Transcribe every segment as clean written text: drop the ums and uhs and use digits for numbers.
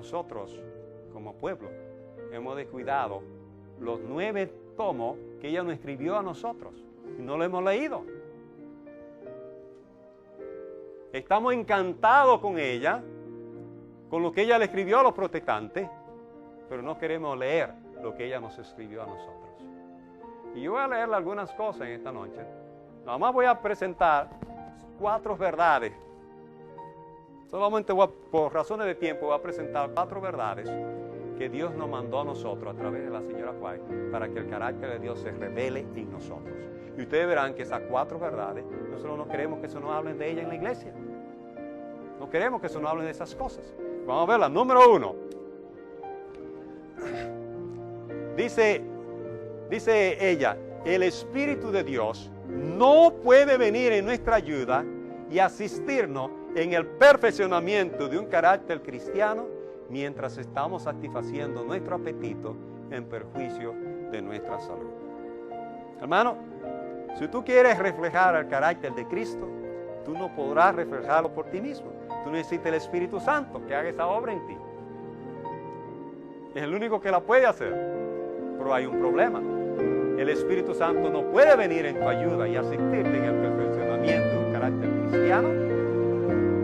nosotros, como pueblo, hemos descuidado los 9 tomos que ella nos escribió a nosotros y no lo hemos leído. Estamos encantados con ella, con lo que ella le escribió a los protestantes, pero no queremos leer lo que ella nos escribió a nosotros. Y yo voy a leerle algunas cosas en esta noche. Nada más voy a presentar 4 verdades. Solamente por razones de tiempo voy a presentar 4 verdades que Dios nos mandó a nosotros a través de la señora White para que el carácter de Dios se revele en nosotros. Y ustedes verán que esas 4 verdades, nosotros no queremos que se nos hablen de ella en la iglesia. No queremos que se nos hablen de esas cosas. Vamos a verla. Número 1. Dice ella, el Espíritu de Dios no puede venir en nuestra ayuda y asistirnos en el perfeccionamiento de un carácter cristiano mientras estamos satisfaciendo nuestro apetito en perjuicio de nuestra salud. Hermano, si tú quieres reflejar el carácter de Cristo, tú no podrás reflejarlo por ti mismo. Tú necesitas el Espíritu Santo que haga esa obra en ti. Es el único que la puede hacer. Pero hay un problema. El Espíritu Santo no puede venir en tu ayuda y asistirte en el perfeccionamiento de un carácter cristiano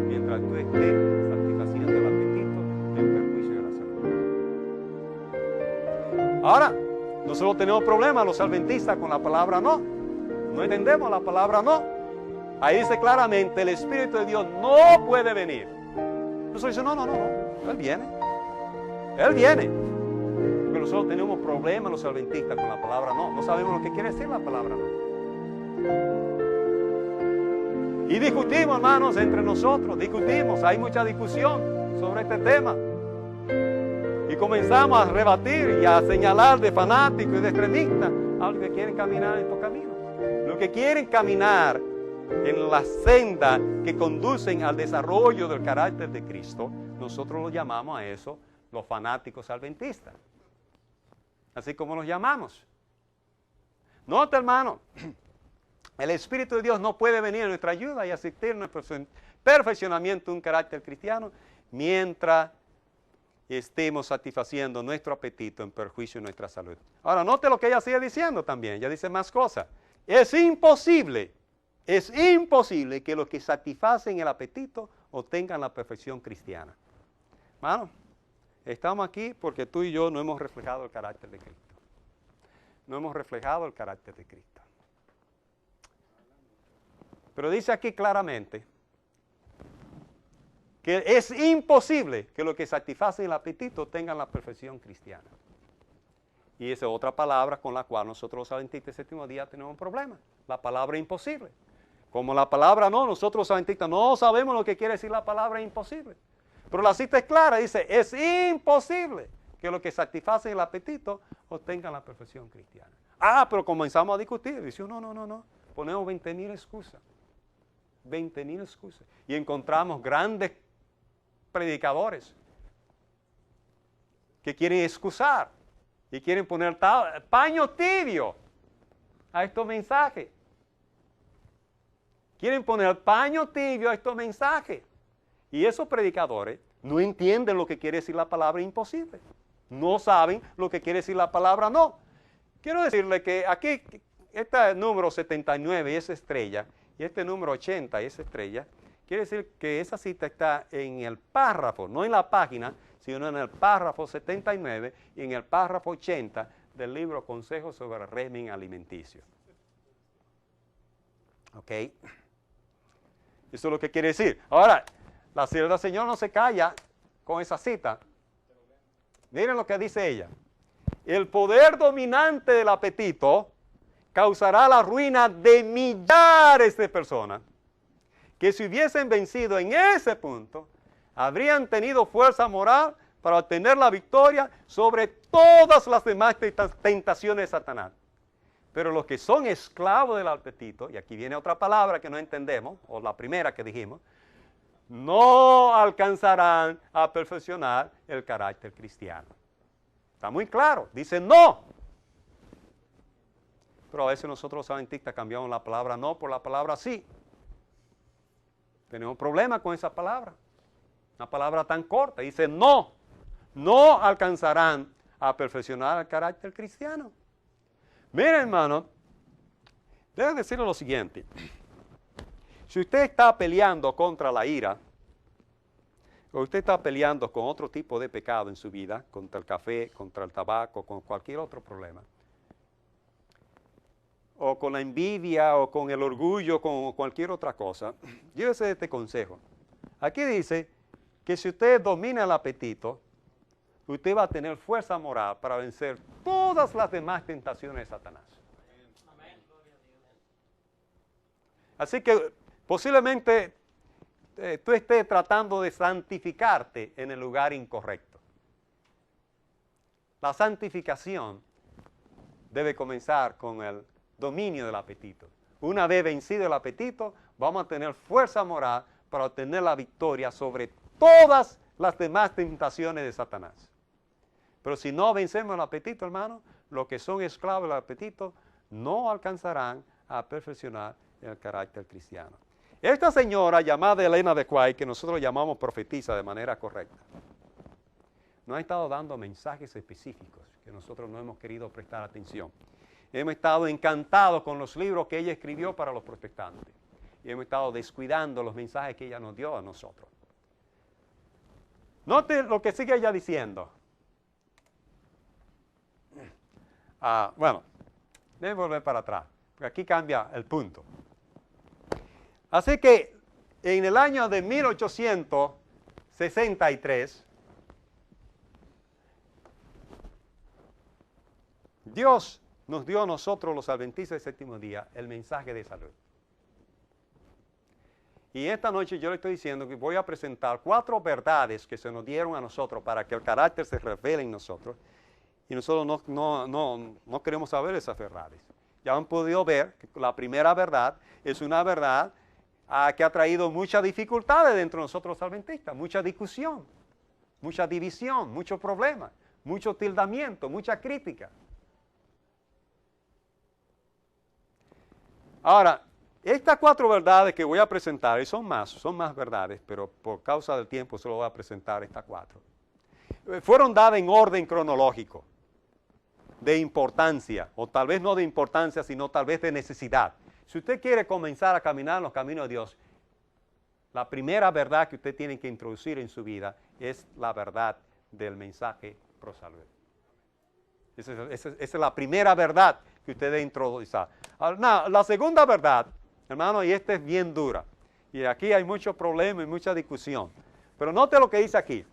mientras tú estés satisfaciendo el apetito en perjuicio de la salud. Ahora, nosotros tenemos problemas los adventistas con la palabra no. No entendemos la palabra no. Ahí dice claramente, el Espíritu de Dios no puede venir. Nosotros decimos, no. Él viene. Él viene. Porque nosotros tenemos problemas los adventistas con la palabra no. No sabemos lo que quiere decir la palabra no. Y discutimos, hermanos, entre nosotros. Discutimos. Hay mucha discusión sobre este tema. Y comenzamos a rebatir y a señalar de fanáticos y de extremistas a los que quieren caminar en estos caminos. Los que quieren caminar en la senda que conducen al desarrollo del carácter de Cristo, nosotros los llamamos a eso los fanáticos adventistas. Así como los llamamos. Nota, hermano, el Espíritu de Dios no puede venir a nuestra ayuda y asistirnos en el perfeccionamiento de un carácter cristiano mientras estemos satisfaciendo nuestro apetito en perjuicio de nuestra salud. Ahora, note lo que ella sigue diciendo también. Ella dice más cosas. Es imposible que los que satisfacen el apetito obtengan la perfección cristiana. Hermano, estamos aquí porque tú y yo no hemos reflejado el carácter de Cristo. No hemos reflejado el carácter de Cristo. Pero dice aquí claramente que es imposible que los que satisfacen el apetito tengan la perfección cristiana. Y esa es otra palabra con la cual nosotros los adventistas del séptimo día tenemos un problema. La palabra imposible. Como la palabra no, nosotros los adventistas no sabemos lo que quiere decir la palabra imposible. Pero la cita es clara, dice, es imposible que los que satisfacen el apetito obtengan la perfección cristiana. Pero comenzamos a discutir. Dice, no. Ponemos 20,000 excusas. 20,000 excusas. Y encontramos grandes predicadores que quieren excusar y quieren poner paño tibio a estos mensajes. Quieren poner paño tibio a estos mensajes. Y esos predicadores no entienden lo que quiere decir la palabra imposible. No saben lo que quiere decir la palabra no. Quiero decirle que aquí, este número 79 y esa estrella, y este número 80 y esa estrella, quiere decir que esa cita está en el párrafo, no en la página, sino en el párrafo 79 y en el párrafo 80 del libro Consejos sobre el régimen alimenticio. ¿Ok? Eso es lo que quiere decir. Ahora, la sierva del Señor no se calla con esa cita. Miren lo que dice ella. El poder dominante del apetito causará la ruina de millares de personas que si hubiesen vencido en ese punto, habrían tenido fuerza moral para obtener la victoria sobre todas las demás tentaciones de Satanás. Pero los que son esclavos del apetito, y aquí viene otra palabra que no entendemos, o la primera que dijimos, no alcanzarán a perfeccionar el carácter cristiano. Está muy claro, dice no. Pero a veces nosotros los adventistas cambiamos la palabra no por la palabra sí. Tenemos problemas con esa palabra. Una palabra tan corta, dice no. no alcanzarán a perfeccionar el carácter cristiano. Miren, hermano, debo decirle lo siguiente. Si usted está peleando contra la ira, o usted está peleando con otro tipo de pecado en su vida, contra el café, contra el tabaco, con cualquier otro problema, o con la envidia, o con el orgullo, con cualquier otra cosa, llévese este consejo. Aquí dice que si usted domina el apetito, usted va a tener fuerza moral para vencer todas las demás tentaciones de Satanás. Así que posiblemente tú estés tratando de santificarte en el lugar incorrecto. La santificación debe comenzar con el dominio del apetito. Una vez vencido el apetito, vamos a tener fuerza moral para obtener la victoria sobre todas las demás tentaciones de Satanás. Pero si no vencemos el apetito, hermano, los que son esclavos del apetito no alcanzarán a perfeccionar el carácter cristiano. Esta señora llamada Elena de White, que nosotros llamamos profetisa de manera correcta, nos ha estado dando mensajes específicos que nosotros no hemos querido prestar atención. Hemos estado encantados con los libros que ella escribió para los protestantes. Y hemos estado descuidando los mensajes que ella nos dio a nosotros. Note lo que sigue ella diciendo. Bueno, déjame volver para atrás, porque aquí cambia el punto. Así que en el año de 1863, Dios nos dio a nosotros, los adventistas del séptimo día, el mensaje de salud. Y esta noche yo le estoy diciendo que voy a presentar 4 verdades que se nos dieron a nosotros para que el carácter se revele en nosotros. Y nosotros no queremos saber esas verdades. Ya han podido ver que la primera verdad es una verdad que ha traído muchas dificultades dentro de nosotros los adventistas, mucha discusión, mucha división, muchos problemas, mucho tildamiento, mucha crítica. Ahora, estas 4 verdades que voy a presentar, y son más verdades, pero por causa del tiempo solo voy a presentar estas 4. Fueron dadas en orden cronológico, de importancia, o tal vez no de importancia, sino tal vez de necesidad. Si usted quiere comenzar a caminar en los caminos de Dios, la primera verdad que usted tiene que introducir en su vida es la verdad del mensaje pro salud. Esa es la primera verdad que usted debe introducir. La segunda verdad, hermano, y esta es bien dura, y aquí hay muchos problemas y mucha discusión, pero note lo que dice aquí.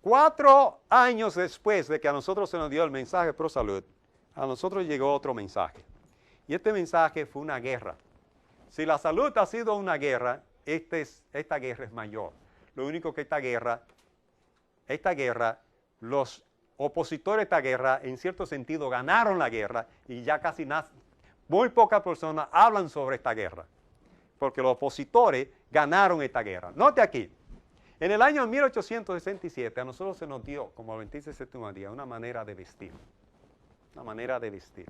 4 años después de que a nosotros se nos dio el mensaje pro salud, a nosotros llegó otro mensaje. Y este mensaje fue una guerra. Si la salud ha sido una guerra, esta guerra es mayor. Lo único que esta guerra, los opositores de esta guerra, en cierto sentido, ganaron la guerra y ya casi muy pocas personas hablan sobre esta guerra. Porque los opositores ganaron esta guerra. Note aquí. En el año 1867 a nosotros se nos dio, como adventistas del séptimo día, una manera de vestir. Una manera de vestir,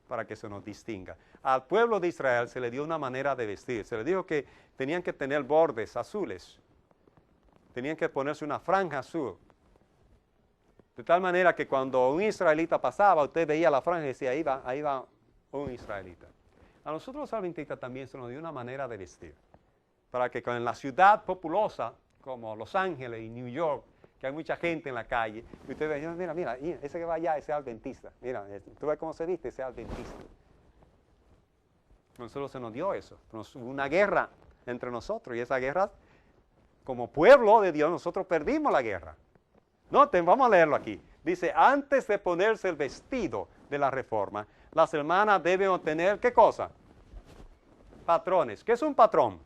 para que se nos distinga. Al pueblo de Israel se le dio una manera de vestir. Se le dijo que tenían que tener bordes azules. Tenían que ponerse una franja azul. De tal manera que cuando un israelita pasaba, usted veía la franja y decía, ahí va un israelita. A nosotros los adventistas también se nos dio una manera de vestir. Para que en la ciudad populosa, como Los Ángeles y New York, que hay mucha gente en la calle, y usted ve, mira, ese que va allá, ese es adventista. Mira, tú ves cómo se viste, ese es adventista. Nosotros se nos dio eso. Hubo una guerra entre nosotros, y esa guerra, como pueblo de Dios, nosotros perdimos la guerra. Noten, vamos a leerlo aquí. Dice, antes de ponerse el vestido de la reforma, las hermanas deben obtener, ¿qué cosa? Patrones. ¿Qué es un patrón?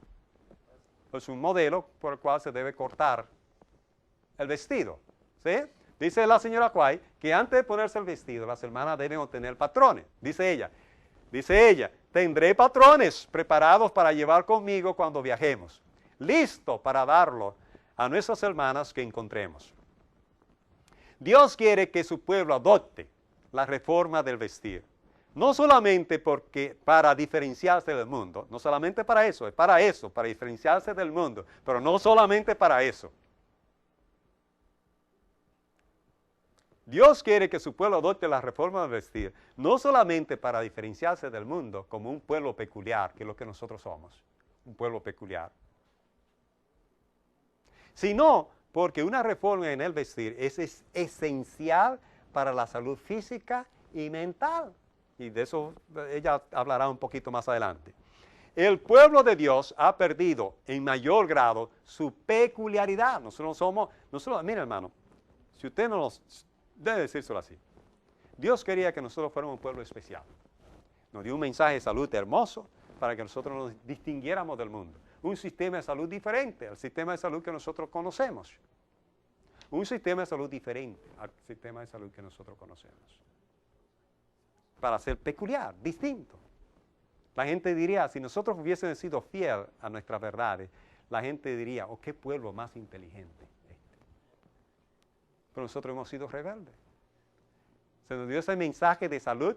Es un modelo por el cual se debe cortar el vestido. ¿Sí? Dice la señora White que antes de ponerse el vestido, las hermanas deben obtener patrones. Dice ella, tendré patrones preparados para llevar conmigo cuando viajemos, listo para darlo a nuestras hermanas que encontremos. Dios quiere que su pueblo adopte la reforma del vestir. No solamente para diferenciarse del mundo, no solamente para eso, es para eso, para diferenciarse del mundo, pero no solamente para eso. Dios quiere que su pueblo adopte la reforma del vestir, no solamente para diferenciarse del mundo como un pueblo peculiar, que es lo que nosotros somos, un pueblo peculiar, sino porque una reforma en el vestir es esencial para la salud física y mental. Y de eso ella hablará un poquito más adelante. El pueblo de Dios ha perdido en mayor grado su peculiaridad. Mira hermano, si usted no nos, debe decírselo así. Dios quería que nosotros fuéramos un pueblo especial. Nos dio un mensaje de salud hermoso para que nosotros nos distinguiéramos del mundo. Un sistema de salud diferente al sistema de salud que nosotros conocemos. Un sistema de salud diferente al sistema de salud que nosotros conocemos. Para ser peculiar, distinto. La gente diría, si nosotros hubiésemos sido fieles a nuestras verdades, la gente diría, oh, qué pueblo más inteligente este. Pero nosotros hemos sido rebeldes. Se nos dio ese mensaje de salud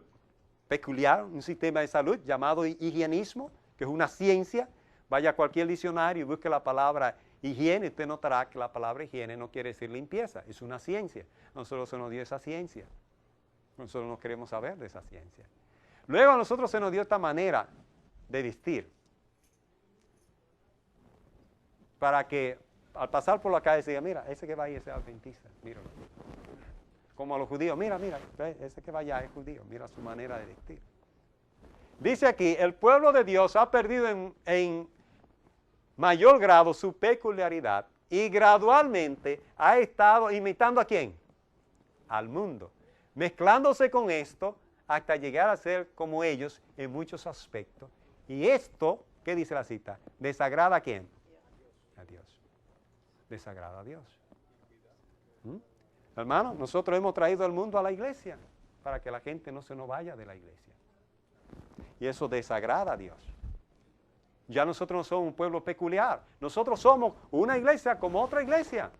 peculiar, un sistema de salud llamado higienismo, que es una ciencia. Vaya a cualquier diccionario y busque la palabra higiene, usted notará que la palabra higiene no quiere decir limpieza, es una ciencia. Nosotros se nos dio esa ciencia. Nosotros no queremos saber de esa ciencia. Luego a nosotros se nos dio esta manera de vestir. Para que al pasar por la calle se diga, mira, ese que va ahí es adventista, míralo. Como a los judíos, mira, ese que va allá es judío, mira su manera de vestir. Dice aquí, el pueblo de Dios ha perdido en mayor grado su peculiaridad y gradualmente ha estado imitando ¿a quién? Al mundo. Mezclándose con esto hasta llegar a ser como ellos en muchos aspectos. Y esto, ¿qué dice la cita? ¿Desagrada a quién? A Dios. Desagrada a Dios. Hermano, nosotros hemos traído al mundo a la iglesia para que la gente no se nos vaya de la iglesia. Y eso desagrada a Dios. Ya nosotros no somos un pueblo peculiar. Nosotros somos una iglesia como otra iglesia.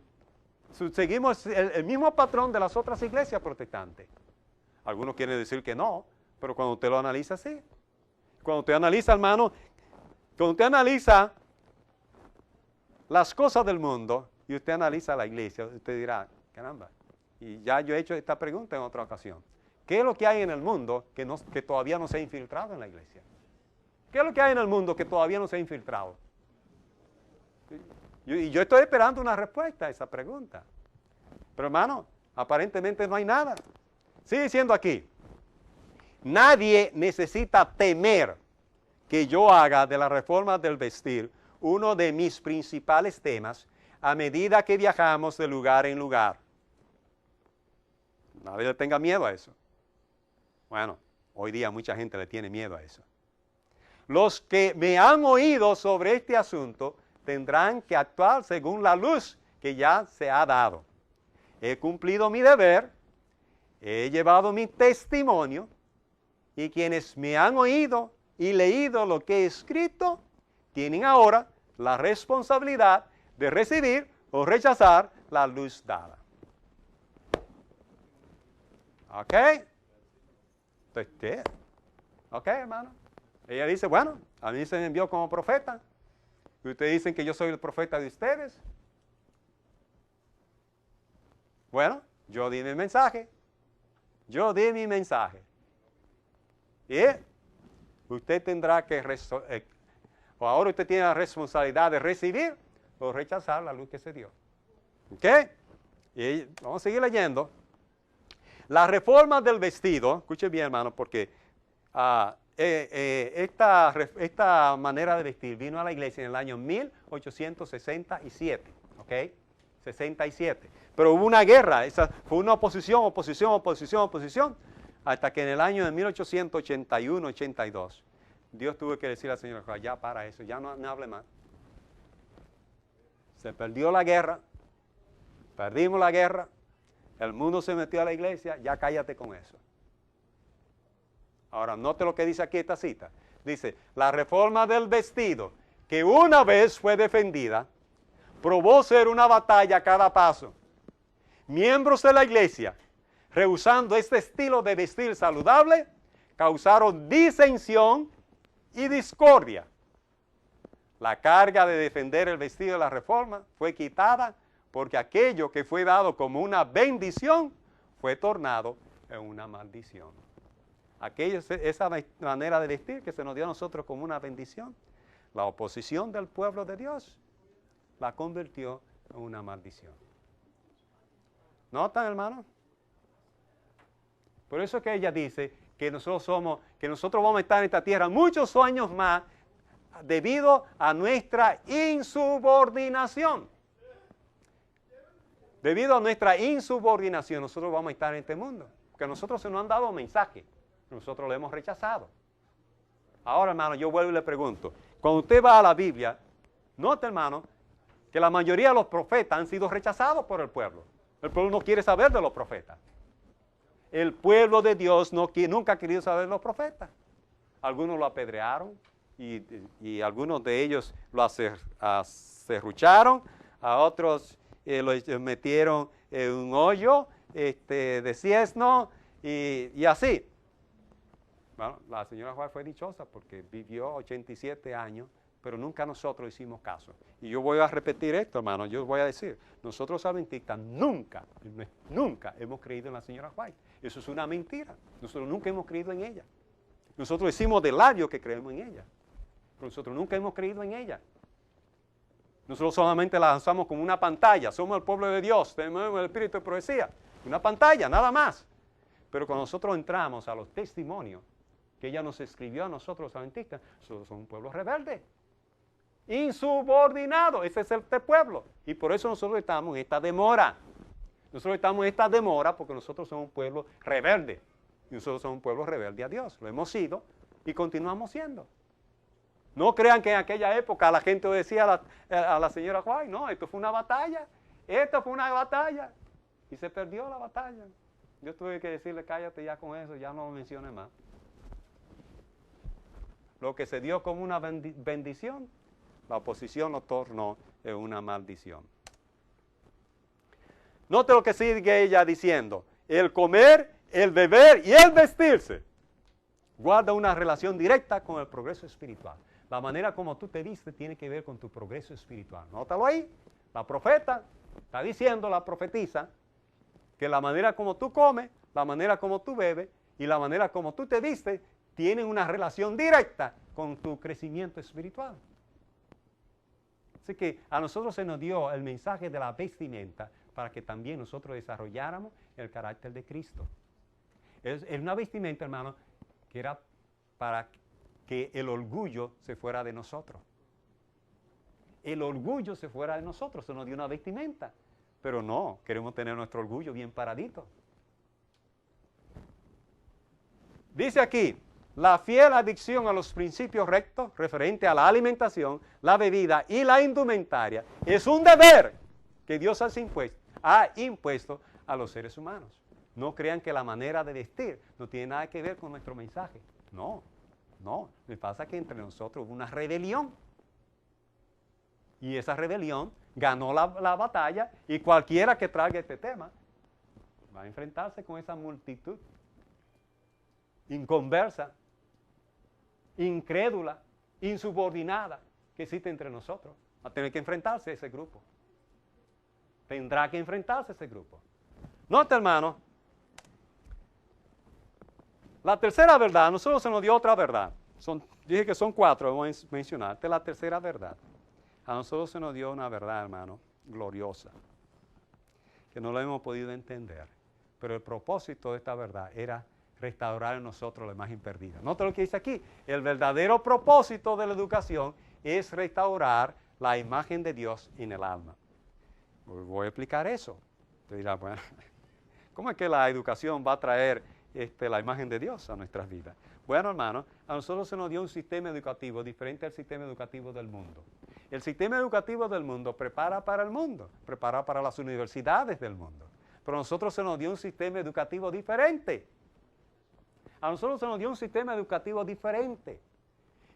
Seguimos el mismo patrón de las otras iglesias protestantes. Algunos quieren decir que no, pero cuando usted lo analiza, sí. Cuando usted analiza, hermano, cuando usted analiza las cosas del mundo y usted analiza la iglesia, usted dirá, caramba, y ya yo he hecho esta pregunta en otra ocasión. ¿Qué es lo que hay en el mundo que todavía no se ha infiltrado en la iglesia? ¿Qué es lo que hay en el mundo que todavía no se ha infiltrado? Y yo estoy esperando una respuesta a esa pregunta. Pero hermano, aparentemente no hay nada. Sigue diciendo aquí, nadie necesita temer que yo haga de la reforma del vestir uno de mis principales temas a medida que viajamos de lugar en lugar. Nadie le tenga miedo a eso. Bueno, hoy día mucha gente le tiene miedo a eso. Los que me han oído sobre este asunto tendrán que actuar según la luz que ya se ha dado. He cumplido mi deber, he llevado mi testimonio, y quienes me han oído y leído lo que he escrito, tienen ahora la responsabilidad de recibir o rechazar la luz dada. ¿Ok? Entonces, ¿ok, hermano? Ella dice, bueno, a mí se me envió como profeta. Y ustedes dicen que yo soy el profeta de ustedes. Bueno, yo di mi mensaje. Yo di mi mensaje. Y usted tendrá que, o ahora usted tiene la responsabilidad de recibir o rechazar la luz que se dio. ¿Ok? Y vamos a seguir leyendo. La reforma del vestido, escuche bien hermano, porque esta manera de vestir vino a la iglesia en el año 1867, ¿ok? 67. Pero hubo una guerra, fue una oposición, hasta que en el año de 1881-82, Dios tuvo que decirle al Señor, ya para eso, ya no hable más. Se perdió la guerra, perdimos la guerra, el mundo se metió a la iglesia, ya cállate con eso. Ahora, note lo que dice aquí esta cita. Dice, la reforma del vestido, que una vez fue defendida, probó ser una batalla a cada paso. Miembros de la iglesia, rehusando este estilo de vestir saludable, causaron disensión y discordia. La carga de defender el vestido de la reforma fue quitada porque aquello que fue dado como una bendición fue tornado en una maldición. Esa manera de vestir que se nos dio a nosotros como una bendición, la oposición del pueblo de Dios la convirtió en una maldición. ¿Notan, hermano? Por eso es que ella dice que nosotros vamos a estar en esta tierra muchos años más debido a nuestra insubordinación. Debido a nuestra insubordinación, nosotros vamos a estar en este mundo. Porque a nosotros se nos han dado mensajes, nosotros lo hemos rechazado. Ahora, hermano, yo vuelvo y le pregunto, cuando usted va a la Biblia, nota, hermano, que la mayoría de los profetas han sido rechazados por el pueblo. El pueblo no quiere saber de los profetas. El pueblo de Dios nunca ha querido saber de los profetas. Algunos lo apedrearon y algunos de ellos lo acerrucharon, a otros lo metieron en un hoyo de ciesno y así. Bueno, la señora White fue dichosa porque vivió 87 años, pero nunca nosotros hicimos caso. Y yo voy a repetir esto, hermano, yo voy a decir, nosotros adventistas nunca hemos creído en la señora White. Eso es una mentira. Nosotros nunca hemos creído en ella. Nosotros decimos de labios que creemos en ella, pero nosotros nunca hemos creído en ella. Nosotros solamente la lanzamos como una pantalla. Somos el pueblo de Dios, tenemos el espíritu de profecía. Una pantalla, nada más. Pero cuando nosotros entramos a los testimonios que ella nos escribió a nosotros los adventistas, nosotros somos un pueblo rebelde, insubordinado. Ese es este pueblo. Y por eso nosotros estamos en esta demora. Nosotros estamos en esta demora porque nosotros somos un pueblo rebelde. Y nosotros somos un pueblo rebelde a Dios. Lo hemos sido y continuamos siendo. No crean que en aquella época la gente decía a la señora White, no, esto fue una batalla. Esto fue una batalla. Y se perdió la batalla. Yo tuve que decirle, cállate ya con eso, ya no lo menciones más. Lo que se dio como una bendición, la oposición lo tornó en una maldición. Note lo que sigue ella diciendo. El comer, el beber y el vestirse guarda una relación directa con el progreso espiritual. La manera como tú te vistes tiene que ver con tu progreso espiritual. Nótalo ahí. La profeta está diciendo, la profetiza, que la manera como tú comes, la manera como tú bebes y la manera como tú te vistes tienen una relación directa con tu crecimiento espiritual. Así que a nosotros se nos dio el mensaje de la vestimenta para que también nosotros desarrolláramos el carácter de Cristo. Es una vestimenta, hermano, que era para que el orgullo se fuera de nosotros. El orgullo se fuera de nosotros, se nos dio una vestimenta. Pero no, queremos tener nuestro orgullo bien paradito. Dice aquí, la fiel adicción a los principios rectos referente a la alimentación, la bebida y la indumentaria es un deber que Dios ha impuesto a los seres humanos. No crean que la manera de vestir no tiene nada que ver con nuestro mensaje. No. Me pasa que entre nosotros hubo una rebelión. Y esa rebelión ganó la batalla y cualquiera que traiga este tema va a enfrentarse con esa multitud inconversa, incrédula, insubordinada que existe entre nosotros. Va a tener que enfrentarse a ese grupo. Tendrá que enfrentarse a ese grupo. Nota, hermano, la tercera verdad, a nosotros se nos dio otra verdad. Dije que son 4, voy a mencionar. Esta es la tercera verdad. A nosotros se nos dio una verdad, hermano, gloriosa, que no la hemos podido entender. Pero el propósito de esta verdad era restaurar en nosotros la imagen perdida. Nota lo que dice aquí. El verdadero propósito de la educación es restaurar la imagen de Dios en el alma. Voy a explicar eso. Te dirá, bueno, ¿cómo es que la educación va a traer la imagen de Dios a nuestras vidas? Bueno, hermano, a nosotros se nos dio un sistema educativo diferente al sistema educativo del mundo. El sistema educativo del mundo prepara para el mundo, prepara para las universidades del mundo. Pero a nosotros se nos dio un sistema educativo diferente. A nosotros se nos dio un sistema educativo diferente.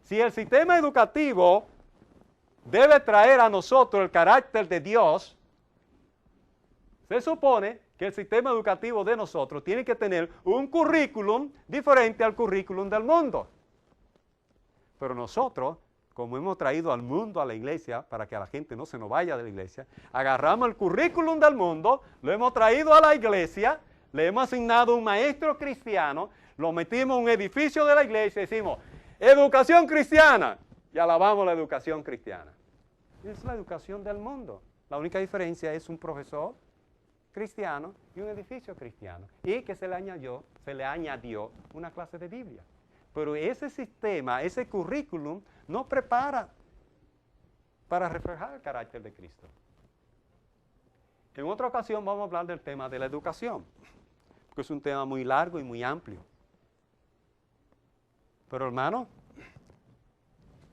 Si el sistema educativo debe traer a nosotros el carácter de Dios, se supone que el sistema educativo de nosotros tiene que tener un currículum diferente al currículum del mundo. Pero nosotros, como hemos traído al mundo a la iglesia, para que la gente no se nos vaya de la iglesia, agarramos el currículum del mundo, lo hemos traído a la iglesia, le hemos asignado un maestro cristiano, lo metimos en un edificio de la iglesia y decimos, educación cristiana, y alabamos la educación cristiana. Es la educación del mundo. La única diferencia es un profesor cristiano y un edificio cristiano. Y que se le añadió una clase de Biblia. Pero ese sistema, ese currículum, no prepara para reflejar el carácter de Cristo. En otra ocasión vamos a hablar del tema de la educación, porque es un tema muy largo y muy amplio. Pero hermano,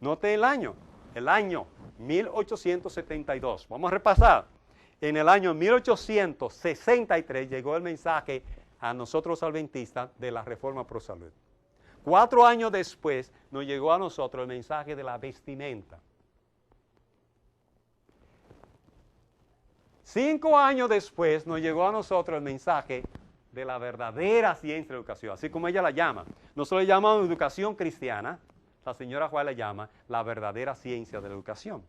note el año 1872. Vamos a repasar. En el año 1863 llegó el mensaje a nosotros adventistas de la Reforma Pro Salud. 4 años después nos llegó a nosotros el mensaje de la vestimenta. 5 años después nos llegó a nosotros el mensaje de la verdadera ciencia de la educación, así como ella la llama. Nosotros le llamamos educación cristiana, la señora Juárez le llama la verdadera ciencia de la educación.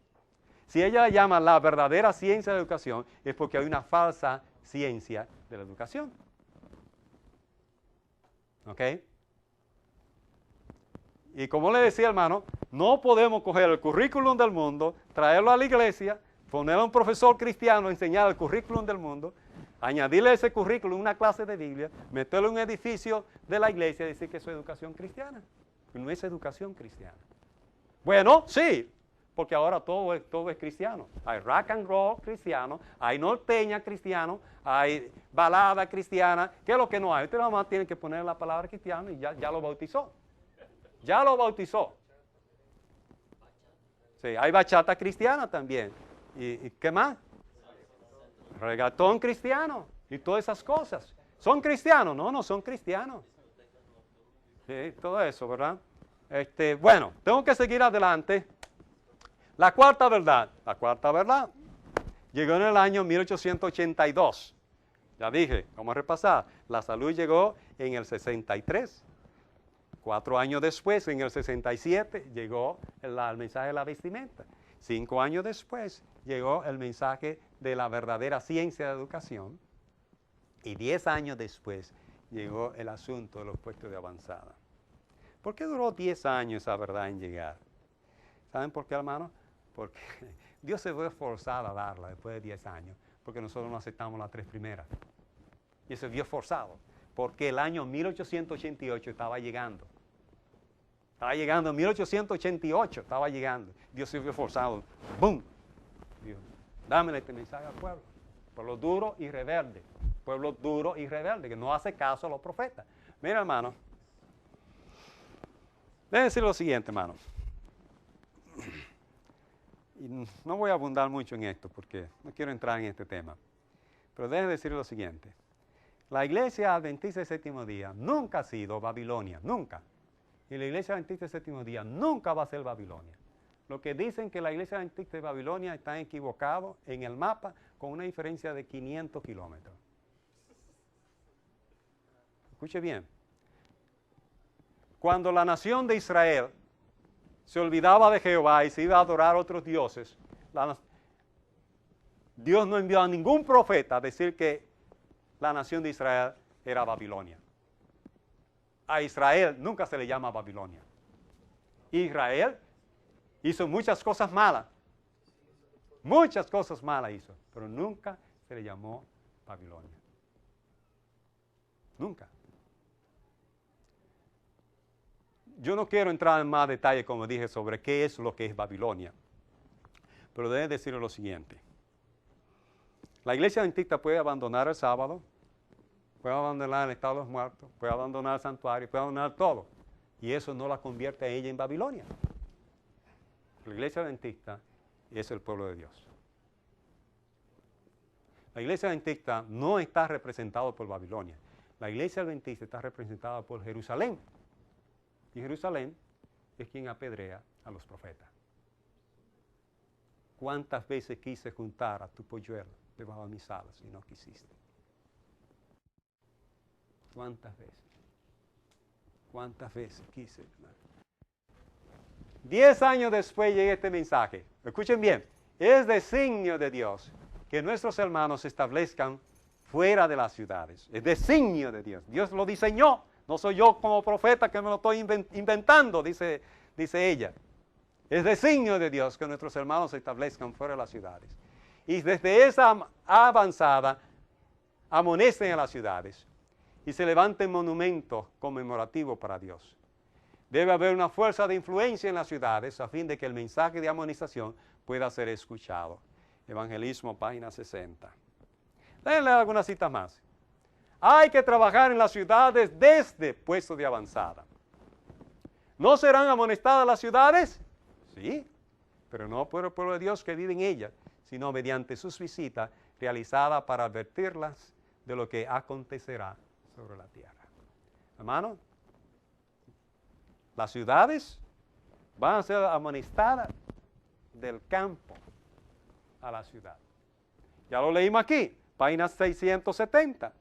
Si ella la llama la verdadera ciencia de la educación, es porque hay una falsa ciencia de la educación. ¿Ok? Y como le decía, hermano, no podemos coger el currículum del mundo, traerlo a la iglesia, poner a un profesor cristiano a enseñar el currículum del mundo, añadirle a ese currículum una clase de Biblia, meterlo en un edificio de la iglesia y decir que eso es educación cristiana. No es educación cristiana. Bueno, sí, porque ahora todo es cristiano. Hay rock and roll cristiano, hay norteña cristiano, hay balada cristiana. ¿Qué es lo que no hay? Usted nada más tiene que poner la palabra cristiano y ya lo bautizó. Ya lo bautizó. Sí, hay bachata cristiana también. ¿Y qué más? Regatón cristiano y todas esas cosas. ¿Son cristianos? No, no son cristianos. Sí, todo eso, ¿verdad? Bueno, tengo que seguir adelante. La cuarta verdad llegó en el año 1882. Ya dije, vamos a repasar. La salud llegó en el 63. 4 años después, en el 67, llegó el mensaje de la vestimenta. 5 años después, llegó el mensaje de la verdadera ciencia de educación. Y 10 años después, llegó el asunto de los puestos de avanzada. ¿Por qué duró 10 años esa verdad en llegar? ¿Saben por qué, hermano? Porque Dios se fue forzado a darla después de 10 años, porque nosotros no aceptamos las 3 primeras. Y eso es Dios forzado, porque el año 1888 estaba llegando. Estaba llegando, en 1888 estaba llegando. Dios se fue forzado. ¡Bum! Dios, dame este mensaje al pueblo. Pueblo duro y rebelde. Pueblo duro y rebelde, que no hace caso a los profetas. Mira, hermano. Déjenme decir lo siguiente, hermano. Y no voy a abundar mucho en esto porque no quiero entrar en este tema. Pero déjenme decir lo siguiente. La iglesia adventista del séptimo día nunca ha sido Babilonia, nunca. Y la iglesia adventista del séptimo día nunca va a ser Babilonia. Lo que dicen que la iglesia adventista de Babilonia está equivocado en el mapa con una diferencia de 500 kilómetros. Escuche bien. Cuando la nación de Israel se olvidaba de Jehová y se iba a adorar a otros dioses, Dios no envió a ningún profeta a decir que la nación de Israel era Babilonia. A Israel nunca se le llama Babilonia. Israel hizo muchas cosas malas. Muchas cosas malas hizo, pero nunca se le llamó Babilonia. Nunca. Yo no quiero entrar en más detalle, como dije, sobre qué es lo que es Babilonia. Pero debo decirle lo siguiente. La iglesia adventista puede abandonar el sábado, puede abandonar el estado de los muertos, puede abandonar el santuario, puede abandonar todo. Y eso no la convierte a ella en Babilonia. La iglesia adventista es el pueblo de Dios. La iglesia adventista no está representada por Babilonia. La iglesia adventista está representada por Jerusalén. Y Jerusalén es quien apedrea a los profetas. ¿Cuántas veces quise juntar a tu polluelo debajo de mis alas y no quisiste? ¿Cuántas veces? ¿Cuántas veces quise? 10 años después llega este mensaje. Escuchen bien. Es designio de Dios que nuestros hermanos se establezcan fuera de las ciudades. Es designio de Dios. Dios lo diseñó. No soy yo como profeta que me lo estoy inventando, dice ella. Es designio de Dios que nuestros hermanos se establezcan fuera de las ciudades. Y desde esa avanzada amonesten a las ciudades y se levanten monumentos conmemorativos para Dios. Debe haber una fuerza de influencia en las ciudades a fin de que el mensaje de amonización pueda ser escuchado. Evangelismo, página 60. Léanle algunas citas más. Hay que trabajar en las ciudades desde puestos de avanzada. ¿No serán amonestadas las ciudades? Sí, pero no por el pueblo de Dios que vive en ellas, sino mediante sus visitas realizadas para advertirlas de lo que acontecerá sobre la tierra. Hermano, las ciudades van a ser amonestadas del campo a la ciudad. Ya lo leímos aquí, página 670.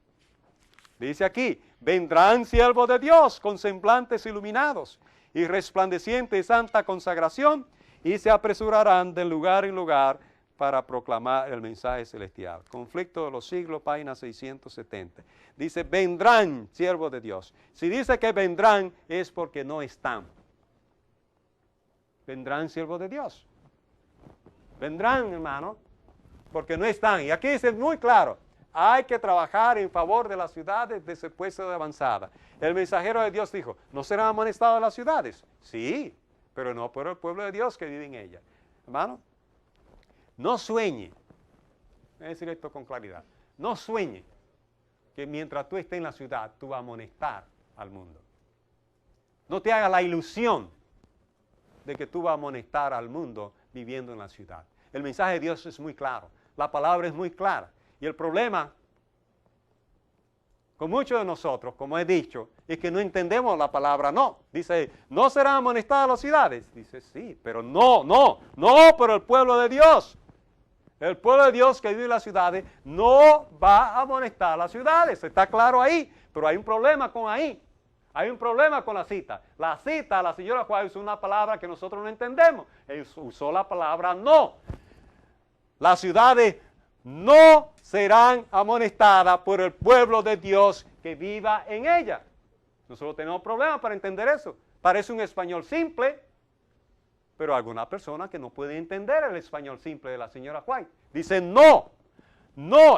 Dice aquí, vendrán siervos de Dios con semblantes iluminados y resplandeciente y santa consagración y se apresurarán de lugar en lugar para proclamar el mensaje celestial. Conflicto de los siglos, página 670. Dice, vendrán siervos de Dios. Si dice que vendrán es porque no están. Vendrán siervos de Dios. Vendrán, hermano, porque no están. Y aquí dice muy claro, hay que trabajar en favor de las ciudades de ese puesto de avanzada. El mensajero de Dios dijo, ¿no serán amonestadas las ciudades? Sí, pero no por el pueblo de Dios que vive en ellas. Hermano, no sueñe, voy a decir esto con claridad, no sueñe que mientras tú estés en la ciudad, tú vas a amonestar al mundo. No te hagas la ilusión de que tú vas a amonestar al mundo viviendo en la ciudad. El mensaje de Dios es muy claro, la palabra es muy clara. Y el problema con muchos de nosotros, como he dicho, es que no entendemos la palabra no. Dice, ¿no serán amonestadas las ciudades? Dice, sí, pero no por el pueblo de Dios. El pueblo de Dios que vive en las ciudades no va a amonestar las ciudades. Está claro ahí, pero hay un problema con ahí. Hay un problema con la cita. La cita, la señora Juárez usó una palabra que nosotros no entendemos. Él usó la palabra no. Las ciudades no serán amonestadas por el pueblo de Dios que viva en ella. Nosotros tenemos problemas para entender eso. Parece un español simple, pero alguna persona que no puede entender el español simple de la señora White. Dice no,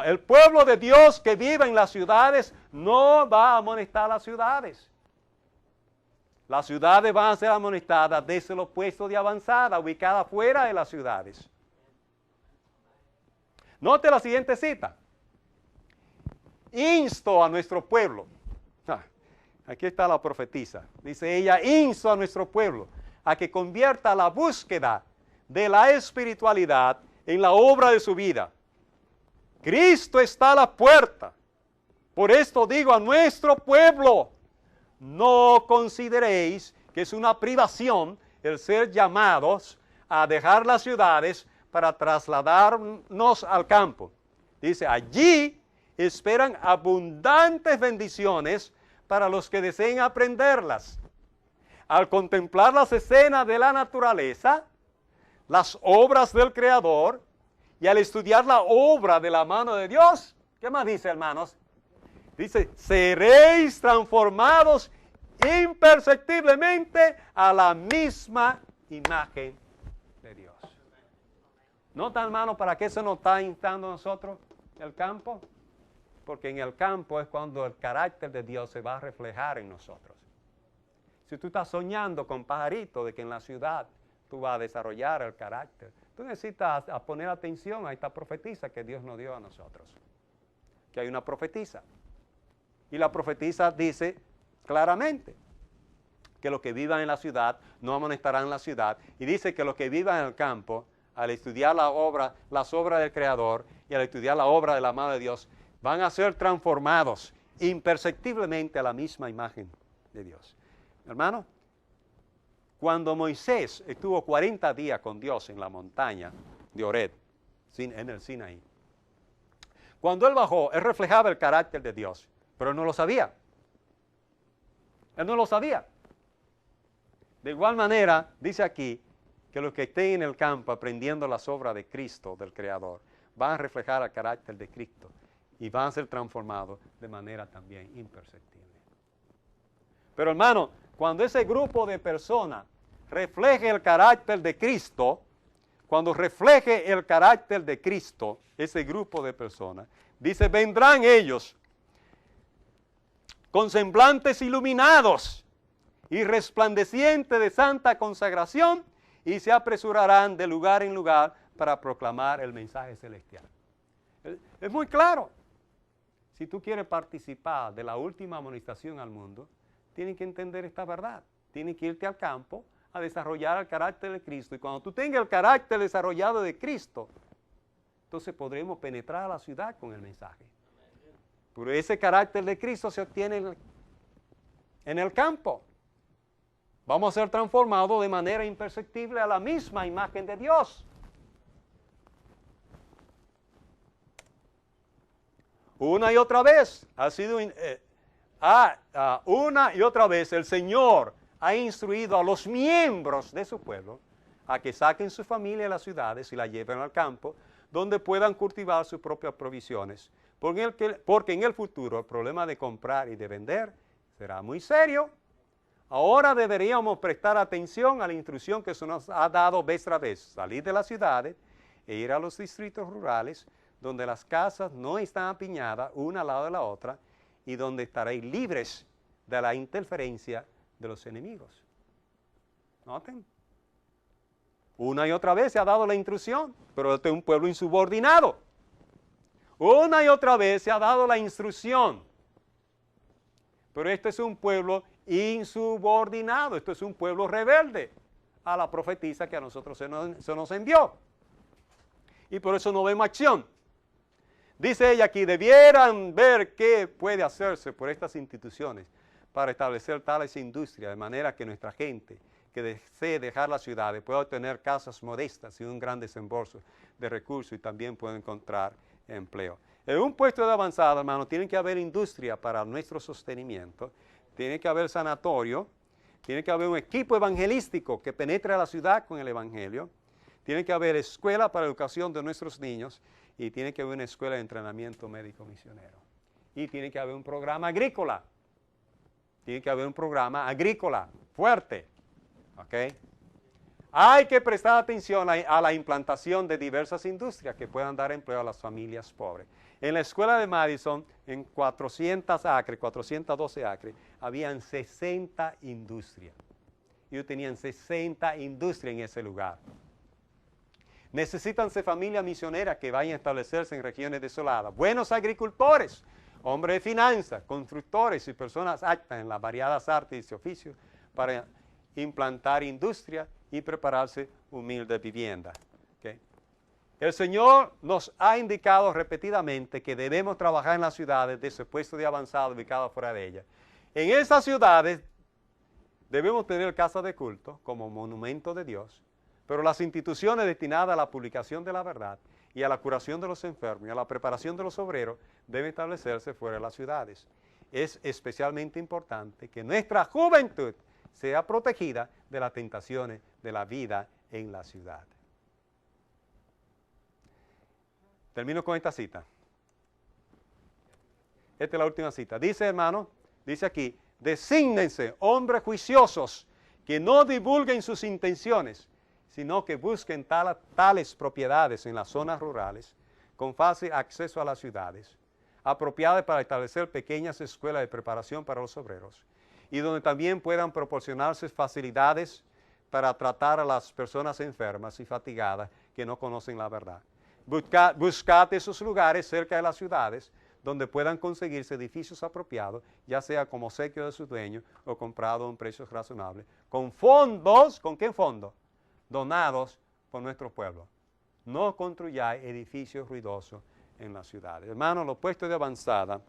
el pueblo de Dios que vive en las ciudades no va a amonestar las ciudades. Las ciudades van a ser amonestadas desde los puestos de avanzada, ubicadas fuera de las ciudades. Note la siguiente cita. Insto a nuestro pueblo. Aquí está la profetisa. Dice ella, insto a nuestro pueblo a que convierta la búsqueda de la espiritualidad en la obra de su vida. Cristo está a la puerta. Por esto digo a nuestro pueblo, no consideréis que es una privación el ser llamados a dejar las ciudades para trasladarnos al campo. Dice, allí esperan abundantes bendiciones para los que deseen aprenderlas. Al contemplar las escenas de la naturaleza, las obras del Creador, y al estudiar la obra de la mano de Dios, ¿qué más dice, hermanos? Dice, seréis transformados imperceptiblemente a la misma imagen de Dios. ¿Nota, hermano, para qué se nos está instando a nosotros el campo? Porque en el campo es cuando el carácter de Dios se va a reflejar en nosotros. Si tú estás soñando con pajaritos de que en la ciudad tú vas a desarrollar el carácter, tú necesitas poner atención a esta profetisa que Dios nos dio a nosotros. Que hay una profetisa. Y la profetisa dice claramente que los que vivan en la ciudad no amonestarán en la ciudad. Y dice que los que vivan en el campo, al estudiar las obras del Creador y al estudiar la obra de la mano de Dios, van a ser transformados imperceptiblemente a la misma imagen de Dios. Hermano, cuando Moisés estuvo 40 días con Dios en la montaña de Horeb, en el Sinaí, cuando él bajó, él reflejaba el carácter de Dios, pero él no lo sabía. Él no lo sabía. De igual manera, dice aquí, que los que estén en el campo aprendiendo las obras de Cristo, del Creador, van a reflejar el carácter de Cristo. y van a ser transformados de manera también imperceptible. Pero hermano, cuando ese grupo de personas refleje el carácter de Cristo, cuando refleje el carácter de Cristo, ese grupo de personas, dice, vendrán ellos con semblantes iluminados y resplandecientes de santa consagración, y se apresurarán de lugar en lugar para proclamar el mensaje celestial. Es muy claro. Si tú quieres participar de la última amonestación al mundo, tienes que entender esta verdad. Tienes que irte al campo a desarrollar el carácter de Cristo. Y cuando tú tengas el carácter desarrollado de Cristo, entonces podremos penetrar a la ciudad con el mensaje. Pero ese carácter de Cristo se obtiene en el campo. Vamos a ser transformados de manera imperceptible a la misma imagen de Dios. Una y otra vez una y otra vez el Señor ha instruido a los miembros de su pueblo a que saquen su familia de las ciudades y la lleven al campo, donde puedan cultivar sus propias provisiones. Porque en el futuro el problema de comprar y de vender será muy serio. Ahora deberíamos prestar atención a la instrucción que se nos ha dado vez tras vez, salir de las ciudades e ir a los distritos rurales, donde las casas no están apiñadas una al lado de la otra y donde estaréis libres de la interferencia de los enemigos. Noten. Una y otra vez se ha dado la instrucción, pero este es un pueblo insubordinado. Una y otra vez se ha dado la instrucción, pero este es un pueblo insubordinado, esto es un pueblo rebelde a la profetisa que a nosotros se nos envió. Y por eso no vemos acción. Dice ella aquí, debieran ver qué puede hacerse por estas instituciones para establecer tales industrias, de manera que nuestra gente que desee dejar las ciudades pueda obtener casas modestas y un gran desembolso de recursos y también pueda encontrar empleo. En un puesto de avanzada, hermano, tiene que haber industria para nuestro sostenimiento, tiene que haber sanatorio, tiene que haber un equipo evangelístico que penetre a la ciudad con el evangelio, tiene que haber escuela para la educación de nuestros niños y tiene que haber una escuela de entrenamiento médico misionero. Y tiene que haber un programa agrícola. Tiene que haber un programa agrícola fuerte. ¿Ok? Hay que prestar atención a la implantación de diversas industrias que puedan dar empleo a las familias pobres. En la escuela de Madison, en 412 acres, habían 60 industrias. Ellos tenían 60 industrias en ese lugar. Necesitan ser familias misioneras que vayan a establecerse en regiones desoladas. Buenos agricultores, hombres de finanzas, constructores y personas aptas en las variadas artes y oficios para implantar industria y prepararse humilde vivienda. ¿Okay? El Señor nos ha indicado repetidamente que debemos trabajar en las ciudades de ese puesto de avanzado ubicado fuera de ellas. En esas ciudades debemos tener casas de culto como monumento de Dios, pero las instituciones destinadas a la publicación de la verdad y a la curación de los enfermos y a la preparación de los obreros deben establecerse fuera de las ciudades. Es especialmente importante que nuestra juventud sea protegida de las tentaciones de la vida en la ciudad. Termino con esta cita. Esta es la última cita. Dice, hermano, dice aquí, desígnense hombres juiciosos que no divulguen sus intenciones, sino que busquen tales propiedades en las zonas rurales, con fácil acceso a las ciudades, apropiadas para establecer pequeñas escuelas de preparación para los obreros, y donde también puedan proporcionarse facilidades para tratar a las personas enfermas y fatigadas que no conocen la verdad. Buscad esos lugares cerca de las ciudades donde puedan conseguirse edificios apropiados, ya sea como obsequio de su dueño o comprado a un precio razonable, con fondos, ¿con qué fondo? Donados por nuestro pueblo. No construyáis edificios ruidosos en las ciudades. Hermanos, los puestos de avanzada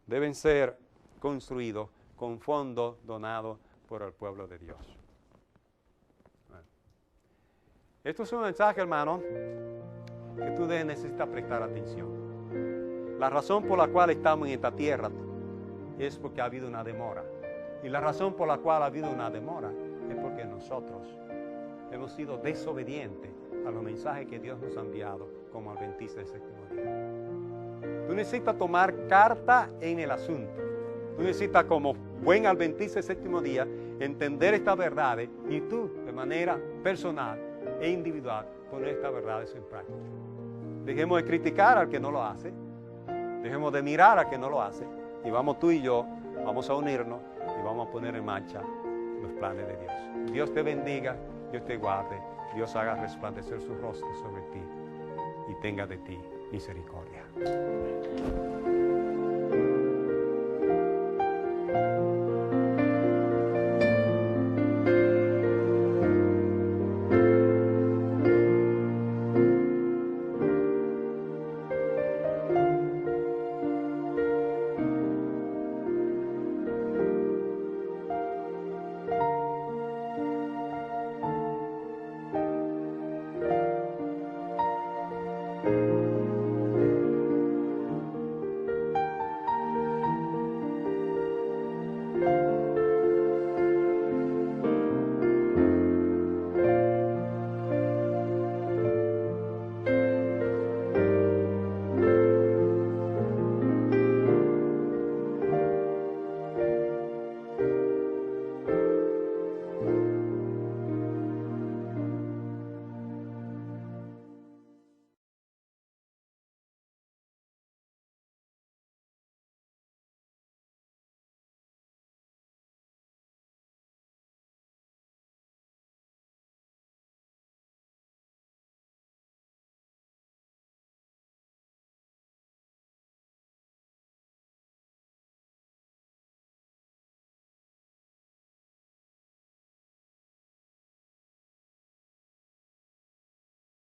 deben ser construidos con fondos donados por el pueblo de Dios. Bueno. Esto es un mensaje, hermano, que tú necesitas prestar atención. La razón por la cual estamos en esta tierra es porque ha habido una demora. Y la razón por la cual ha habido una demora es porque nosotros hemos sido desobedientes a los mensajes que Dios nos ha enviado como adventistas del séptimo día. Tú necesitas tomar carta en el asunto. Tú necesitas, como buen adventista del séptimo día, entender estas verdades y tú, de manera personal e individual, poner estas verdades en práctica. Dejemos de criticar al que no lo hace. Dejemos de mirar al que no lo hace. Y vamos tú y yo, vamos a unirnos y vamos a poner en marcha los planes de Dios. Dios te bendiga, Dios te guarde, Dios haga resplandecer su rostro sobre ti y tenga de ti misericordia.